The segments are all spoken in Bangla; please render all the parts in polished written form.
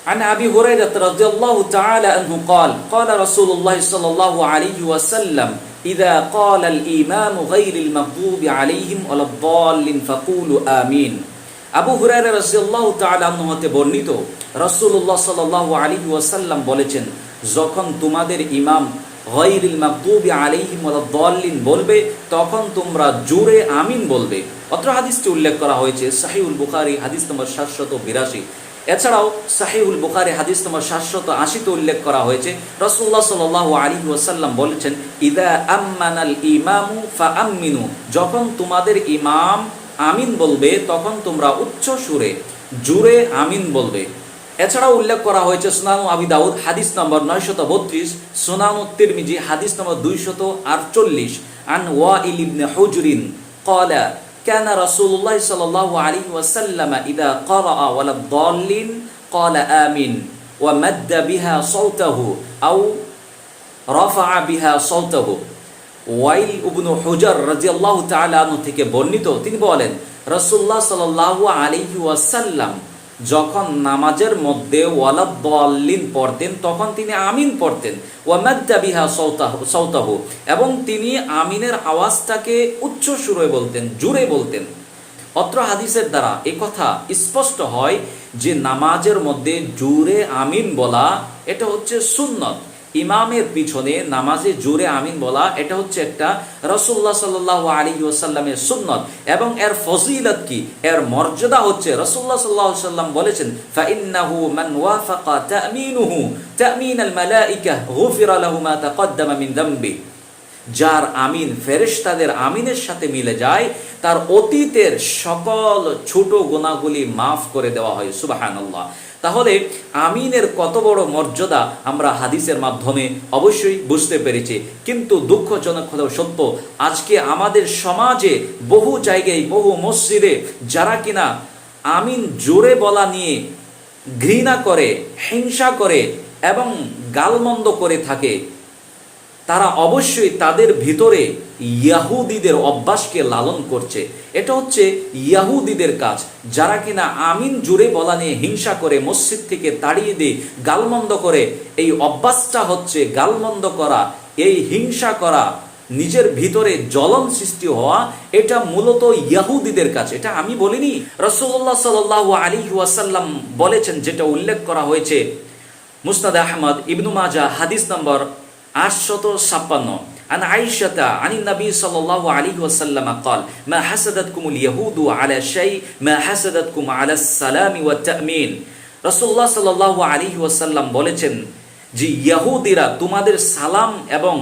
عن أبي هريرة رضي الله تعالى عنه قال قال رسول الله صلى الله عليه وسلم إذا قال الإمام غير المغضوب عليهم ولا الضالين فقولوا آمين আবু হুরায়রা রাদিয়াল্লাহু তাআলা আনহু হতে বর্ণিত রাসূলুল্লাহ সাল্লাল্লাহু আলাইহি ওয়াসাল্লাম বলেছেন, যখন তোমাদের ইমাম গায়রিল মাগদুবি আলাইহিম ওয়ালাদ দাল্লিন বলবে তখন তোমরা জোরে আমিন বলবে। অত্র হাদিসটি উল্লেখ করা হয়েছে সহিহুল বুখারী হাদিস নম্বর 782। এছাড়াও সহিহুল বুখারী হাদিস নম্বর 780 উল্লেখ করা হয়েছে রাসূলুল্লাহ সাল্লাল্লাহু আলাইহি ওয়াসাল্লাম বলেছেন, ইদা আম্মানাল ইমামু ফাআমিনু, যখন তোমাদের ইমাম আমিন বলবে তখন তোমরা উচ্চ সুরে জোরে আমিন বলবে। এছাড়াও উল্লেখ করা হয়েছে সুনানু আবি দাউদ হাদিস নম্বর 932, সুনানু তিরমিজি হাদিস নম্বর 248 আন ওয়াইল ইবনে হুজরিন قال كان رسول الله صلى الله عليه وسلم إذا قرأ ولا الضالين قال آمين ومد بها صوته أو رفع بها صوته। ওয়াইল ইবনে হুজর রাদিয়াল্লাহু তাআলা আনহু থেকে বর্ণিত, তিনি বলেন রাসূলুল্লাহ সাল্লাল্লাহু আলাইহি ওয়াসাল্লাম যখন নামাজের মধ্যে ওয়ালাদ দাল্লিন পড়তেন তখন তিনি আমিন পড়তেন, ওয়া মাদ্দা বিহা সাওতাহু, এবং তিনি আমিনের আওয়াজটাকে উচ্চ সুরে বলতেন, জোরে বলতেন। অত্র হাদিসের দ্বারা এই কথা স্পষ্ট হয় যে নামাজের মধ্যে জোরে আমিন বলা এটা হচ্ছে সুন্নত। ইমামের পিছনে নামাজে জোরে আমিন বলা এটা হচ্ছে একটা রাসূলুল্লাহ সাল্লাল্লাহু আলাইহি ওয়াসাল্লামের সুন্নত, এবং এর ফজিলত কি, এর মর্যাদা হচ্ছে রাসূলুল্লাহ সাল্লাল্লাহু আলাইহি ওয়াসাল্লাম বলেছেন, ফাইন্নাহু মান ওয়াফাকা তামিনুহু তামিনাল মালায়েকা গুফিরা লাহু মা তাকদ্দামা মিন যামবি, যার আমিন ফেরেশতাদের আমিনের সাথে মিলে যায় তার অতীতের সকল ছোট গুনাহগুলি মাফ করে দেওয়া হয়। সুবহানাল্লাহ। তাহলে আমিনের কত বড় মর্যাদা আমরা হাদিসের মাধ্যমে অবশ্যই বুঝতে পেরেছি। কিন্তু দুঃখজনক হলেও সত্য, আজকে আমাদের সমাজে বহু জায়গায় বহু মসজিদে যারা কিনা আমিন জোরে বলা নিয়ে ঘৃণা করে, হিংসা করে এবং গালমন্দ করে থাকে, তারা অবশ্যই তাদের ভিতরে ইয়াহুদীদের অভ্যাসকে লালন করছে। এটা হচ্ছে ইয়াহুদীদের কাজ, যারা কিনা আমিন জোরে বলা নিয়ে হিংসা করে, মসজিদ থেকে তাড়িয়ে দিয়ে গালমন্দ করে। এই অভ্যাসটা হচ্ছে গালমন্দ করা, এই হিংসা করা, নিজের ভিতরে জ্বলন সৃষ্টি হওয়া, এটা মূলত ইয়াহুদীদের কাজ। এটা আমি বলিনি, রাসূলুল্লাহ সাল্লাল্লাহু আলাইহি ওয়াসাল্লাম বলেছেন, যেটা উল্লেখ করা হয়েছে মুসনাদ আহমদ, ইবনু মাজাহ হাদিস নম্বর 856 عن عائشة عن النبي صلى الله عليه وسلم قال ما حسدتكم اليهود على شيء ما حسدتكم على السلام والتأمين। রাসূলুল্লাহ সাল্লাল্লাহু আলাইহি ওয়াসাল্লাম বলেছেন যে ইহুদিরা তোমাদের সালাম এবং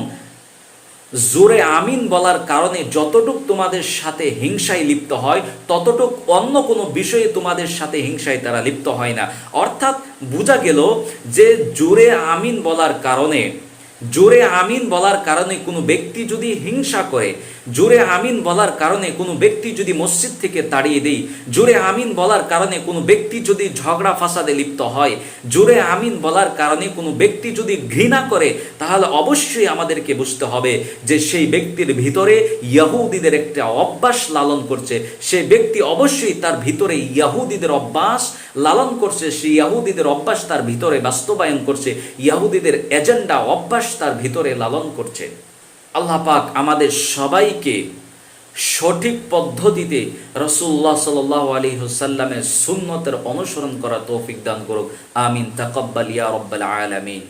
জোরে আমিন বলার কারণে যতটুক তোমাদের সাথে হিংসায় লিপ্ত হয় ততটুক অন্য কোনো বিষয়ে তোমাদের সাথে হিংসায় তারা লিপ্ত হয় না। অর্থাৎ বোঝা গেল যে জোরে আমিন বলার কারণে কোনো ব্যক্তি যদি হিংসা করে, জোরে আমিন বলার কারণে কোনো ব্যক্তি যদি মসজিদ থেকে তাড়িয়ে দেয়, জোরে আমিন বলার কারণে কোনো ব্যক্তি যদি ঝগড়া ফাসাদে লিপ্ত হয়, জোরে আমিন বলার কারণে কোনো ব্যক্তি যদি ঘৃণা করে, তাহলে অবশ্যই আমাদেরকে বুঝতে হবে যে সেই ব্যক্তির ভিতরে ইয়াহুদীদের একটা অভ্যাস লালন করছে। সেই ব্যক্তি অবশ্যই তার ভিতরে ইয়াহুদীদের অভ্যাস লালন করছে, সেই ইয়াহুদীদের অভ্যাস তার ভিতরে বাস্তবায়ন করছে, ইয়াহুদীদের এজেন্ডা অভ্যাস তার ভিতরে লালন করছে। আল্লাহ পাক আমাদের সবাইকে সঠিক পদ্ধতিতে রাসূলুল্লাহ সাল্লাল্লাহু আলাইহি ওয়াসাল্লামের সুন্নতের অনুসরণ করার তৌফিক দান করুক। আমিন। তাকাব্বাল ইয়া রাব্বাল আলামিন।